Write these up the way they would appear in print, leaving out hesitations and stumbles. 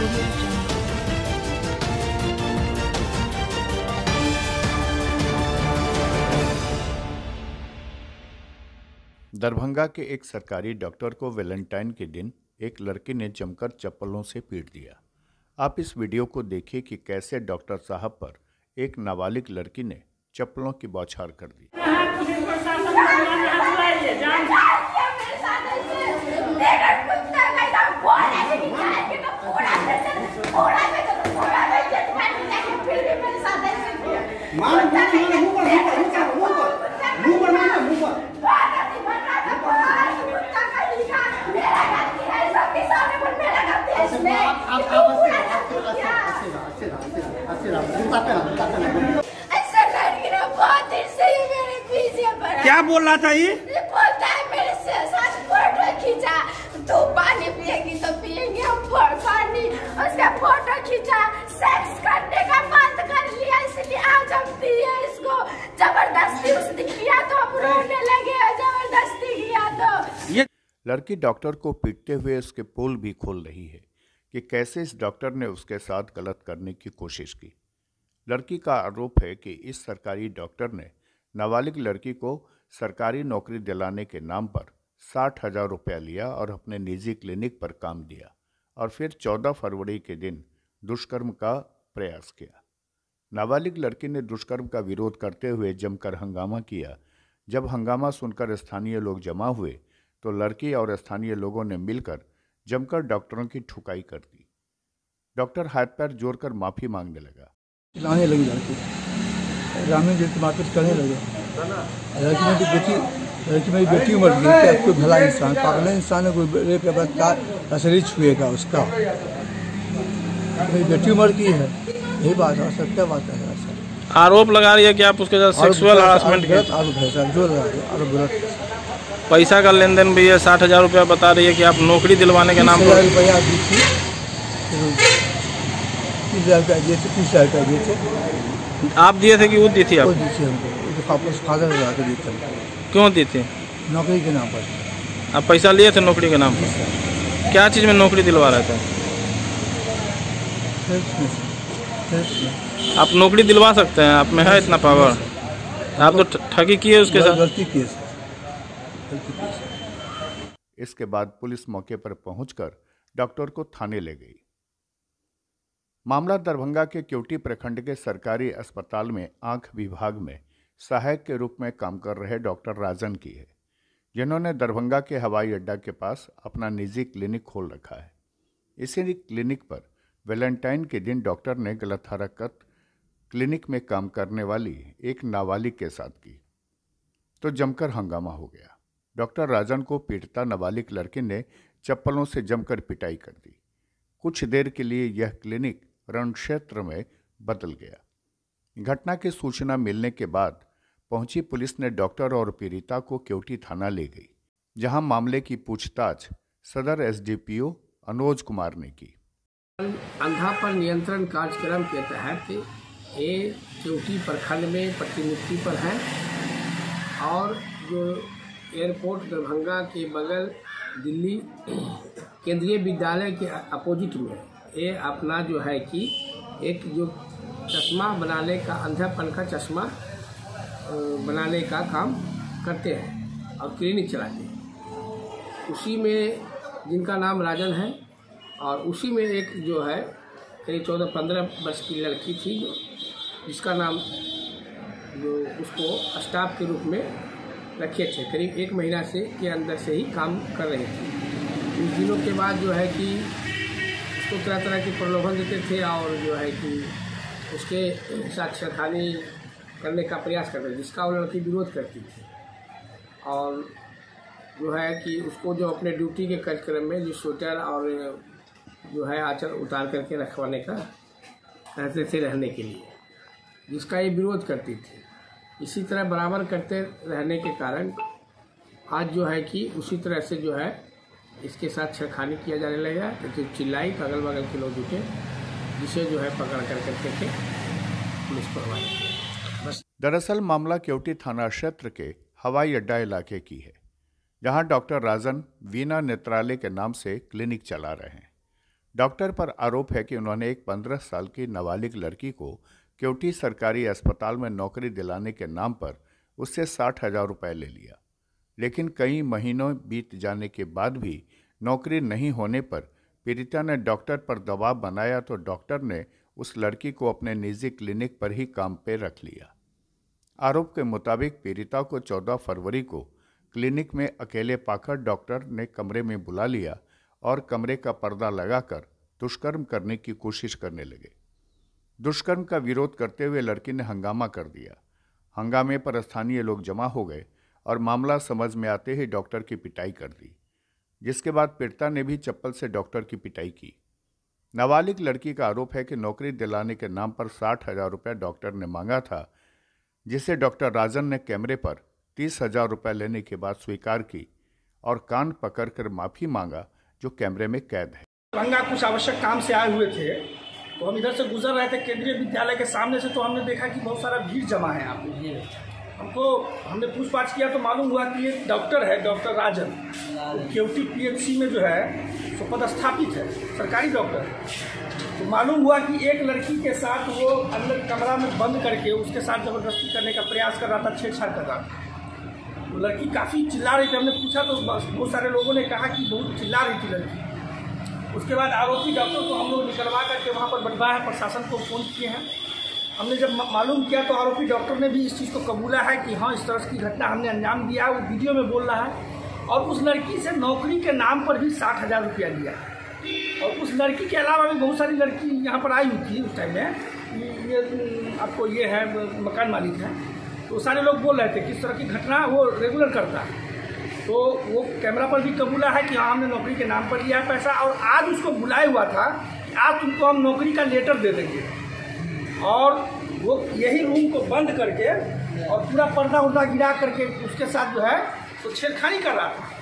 audio jungle. Darbhanga के एक सरकारी डॉक्टर को वैलेंटाइन के दिन एक लड़की ने जमकर चप्पलों से पीट दिया। आप इस वीडियो को देखिए कि कैसे डॉक्टर साहब पर एक नाबालिग लड़की ने चप्पलों की बौछार कर दी। क्या बोल रहा था ये? बोलता है मेरे से साथ फोटो खींचा, तू पानी पिएगी तो पिएंगे हम पानी, उसका फोटो खींचा, सेक्स करने का बंद कर लिया, इसलिए आज हम दिए इसको जबरदस्ती उसने किया तो हम रोने लगे, जबरदस्ती किया तो। ये लड़की डॉक्टर को पीटते हुए उसके पोल भी खोल रही है कि कैसे इस डॉक्टर ने उसके साथ गलत करने की कोशिश की। लड़की का आरोप है कि इस सरकारी डॉक्टर ने नाबालिग लड़की को सरकारी नौकरी दिलाने के नाम पर 60,000 रुपया लिया और अपने निजी क्लिनिक पर काम दिया और फिर 14 फरवरी के दिन दुष्कर्म का प्रयास किया। नाबालिग लड़की ने दुष्कर्म का विरोध करते हुए जमकर हंगामा किया। जब हंगामा सुनकर स्थानीय लोग जमा हुए तो लड़की और स्थानीय लोगों ने मिलकर जमकर डॉक्टरों की ठुकाई कर दी। डॉक्टर हाथ पैर जोड़कर माफी मांगने लगा। लाने लगी लड़की, ग्रामीण जैसे मारपीट करने लगे। लड़की मेरी बेटी मर गई, क्या कोई भला इंसान, पागल इंसान है, कोई रेप के बाद असली छुएगा उसका। मेरी बेटी मर गई है, यही बात है, सत्य बात है। आरोप लगा रही है कि आप उसके साथ सेक्सुअल हरासमेंट के आरोप है सर, जो आरोप गलत। पैसा का लेन देन भी है, 60,000 रुपया बता रही है कि आप नौकरी दिलवाने के नाम पर। 30,000 रुपया दी थी, 30,000 रुपया दिए थे, 30,000 रुपया दिए थे। आप दिए थे कि वो दी थी आप? दी थी हमको, फादर लगा के दिए थे। क्यों दी थी? नौकरी के नाम पर। आप पैसा लिए थे नौकरी के नाम पर? क्या चीज़ में नौकरी दिलवा रहे थे? आप नौकरी दिलवा सकते हैं, आप में है इतना पावर? आप तो ठगी किए उसके साथ। गलती की है। इसके बाद पुलिस मौके पर पहुंचकर डॉक्टर को थाने ले गई। मामला दरभंगा के केवटी प्रखंड के सरकारी अस्पताल में आंख विभाग में सहायक के रूप में काम कर रहे डॉक्टर राजन की है, जिन्होंने दरभंगा के हवाई अड्डा के पास अपना निजी क्लिनिक खोल रखा है। इसी क्लिनिक पर वैलेंटाइन के दिन डॉक्टर ने गलत हरकत क्लिनिक में काम करने वाली एक नाबालिग के साथ की तो जमकर हंगामा हो गया। डॉक्टर राजन को पीड़िता नाबालिग लड़की ने चप्पलों से जमकर पिटाई कर दी। कुछ देर के लिए यह क्लिनिक रण क्षेत्र में बदल गया। घटना की सूचना मिलने के बाद पहुंची पुलिस ने डॉक्टर और पीड़िता को केवटी थाना ले गई, जहां मामले की पूछताछ सदर एसडीपीओ अनुज कुमार ने की। अंधा पर नियंत्रण कार्यक्रम के तहत ये केवटी प्रखंड में प्रतिनियुक्ति पर है और जो एयरपोर्ट दरभंगा के बगल दिल्ली केंद्रीय विद्यालय के अपोजिट में ये अपना जो है कि एक जो चश्मा बनाने का, अंधापन का चश्मा बनाने का काम करते हैं और क्लिनिक चलाते हैं। उसी में जिनका नाम राजन है और उसी में एक जो है करीब 14-15 वर्ष की लड़की थी जिसका नाम जो उसको स्टाफ के रूप में रखे थे, करीब 1 महीना से के अंदर से ही काम कर रही थी। उस दिनों के बाद जो है कि उसको तरह तरह के प्रलोभन देते थे और जो है कि उसके साथ छेड़खानी करने का प्रयास करते थे, जिसका वो लड़की विरोध करती थी और जो है कि उसको जो अपने ड्यूटी के कार्यक्रम में जो स्वेटर और जो है आंचल उतार करके रखवाने का रहते थे रहने के लिए, जिसका ये विरोध करती थी। इसी तरह बराबर करते रहने के कारण आज जो है कि उसी तरह से जो है इसके साथ छेड़खानी किया जाने लगा। तो चिल्लाई तो अगल बगल के लोग जुटे, जिसे जो है पकड़ कर करके पुलिस पर हवाले। दरअसल मामला केवटी थाना क्षेत्र के हवाई अड्डा इलाके की है, जहां डॉक्टर राजन वीना नेत्रालय के नाम से क्लिनिक चला रहे हैं। डॉक्टर पर आरोप है कि उन्होंने एक 15 साल की नाबालिग लड़की को केवटी सरकारी अस्पताल में नौकरी दिलाने के नाम पर उससे 60,000 रुपये ले लिया, लेकिन कई महीनों बीत जाने के बाद भी नौकरी नहीं होने पर पीड़िता ने डॉक्टर पर दबाव बनाया तो डॉक्टर ने उस लड़की को अपने निजी क्लिनिक पर ही काम पर रख लिया। आरोप के मुताबिक पीड़िता को 14 फरवरी को क्लिनिक में अकेले पाकर डॉक्टर ने कमरे में बुला लिया और कमरे का पर्दा लगाकर दुष्कर्म करने की कोशिश करने लगे। दुष्कर्म का विरोध करते हुए लड़की ने हंगामा कर दिया। हंगामे पर स्थानीय लोग जमा हो गए और मामला समझ में आते ही डॉक्टर की पिटाई कर दी, जिसके बाद पीड़िता ने भी चप्पल से डॉक्टर की पिटाई की। नाबालिग लड़की का आरोप है कि नौकरी दिलाने के नाम पर 60,000 रुपये डॉक्टर ने मांगा था, जिसे डॉक्टर राजन ने कैमरे पर 30,000 रुपये लेने के बाद स्वीकार की और कान पकड़कर माफी मांगा, जो कैमरे में कैद है। दरभंगा कुछ आवश्यक काम से आए हुए थे, तो हम इधर से गुजर रहे थे केंद्रीय विद्यालय के सामने से, तो हमने देखा कि बहुत सारा भीड़ जमा है यहाँ पे। हमने पूछताछ किया तो मालूम हुआ कि एक डॉक्टर है, डॉक्टर राजन, केवटी पीएचसी में जो है सो पदस्थापित है, सरकारी डॉक्टर है। तो मालूम हुआ कि एक लड़की के साथ वो अंदर कमरा में बंद करके उसके साथ जबरदस्ती करने का प्रयास कर रहा था, छेड़छाड़ कर रहा था। तो लड़की काफ़ी चिल्ला रही थी। हमने पूछा तो बहुत सारे लोगों ने कहा कि बहुत चिल्ला रही थी लड़की। उसके बाद आरोपी डॉक्टर को हम लोग निकलवा करके वहाँ पर बैठवा है, प्रशासन को फ़ोन किए हैं। हमने जब मालूम किया तो आरोपी डॉक्टर ने भी इस चीज़ को कबूला है कि हाँ, इस तरह की घटना हमने अंजाम दिया है। वो वीडियो में बोल रहा है और उस लड़की से नौकरी के नाम पर भी 60,000 रुपया लिया है। और उस लड़की के अलावा भी बहुत सारी लड़की यहाँ पर आई हुई थी उस टाइम में। ये आपको ये है मकान मालिक है, तो सारे लोग बोल रहे थे कि इस तरह की घटना वो रेगुलर करता है। तो वो कैमरा पर भी कबूला है कि हाँ, हमने नौकरी के नाम पर लिया है पैसा। और आज उसको बुलाया हुआ था कि आज तुमको हम नौकरी का लेटर दे देंगे, और वो यही रूम को बंद करके और पूरा पर्दा उर्दा गिरा करके उसके साथ जो है तो छेड़खानी कर रहा था।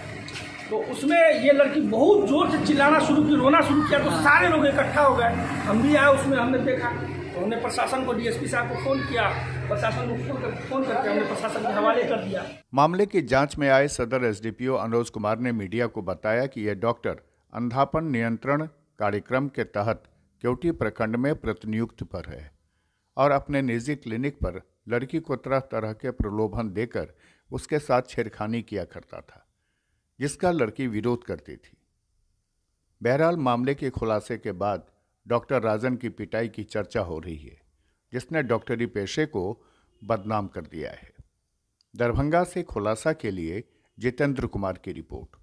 तो उसमें ये लड़की बहुत जोर से चिल्लाना शुरू की, रोना शुरू किया। तो सारे लोग इकट्ठा हो गए, हम भी आए उसमें, हमने देखा तो हमने प्रशासन को, डीएसपी साहब को फ़ोन किया। प्रशासन को फ़ोन करके हमने प्रशासन के हवाले कर दिया। मामले की जांच में आए सदर एसडीपीओ अनुज कुमार ने मीडिया को बताया कि यह डॉक्टर अंधापन नियंत्रण कार्यक्रम के तहत केवटी प्रखंड में प्रतिनियुक्त पर है और अपने निजी क्लिनिक पर लड़की को तरह तरह के प्रलोभन देकर उसके साथ छेड़खानी किया करता था, जिसका लड़की विरोध करती थी। बहरहाल मामले के खुलासे के बाद डॉक्टर राजन की पिटाई की चर्चा हो रही है, जिसने डॉक्टरी पेशे को बदनाम कर दिया है। दरभंगा से खुलासा के लिए जितेंद्र कुमार की रिपोर्ट।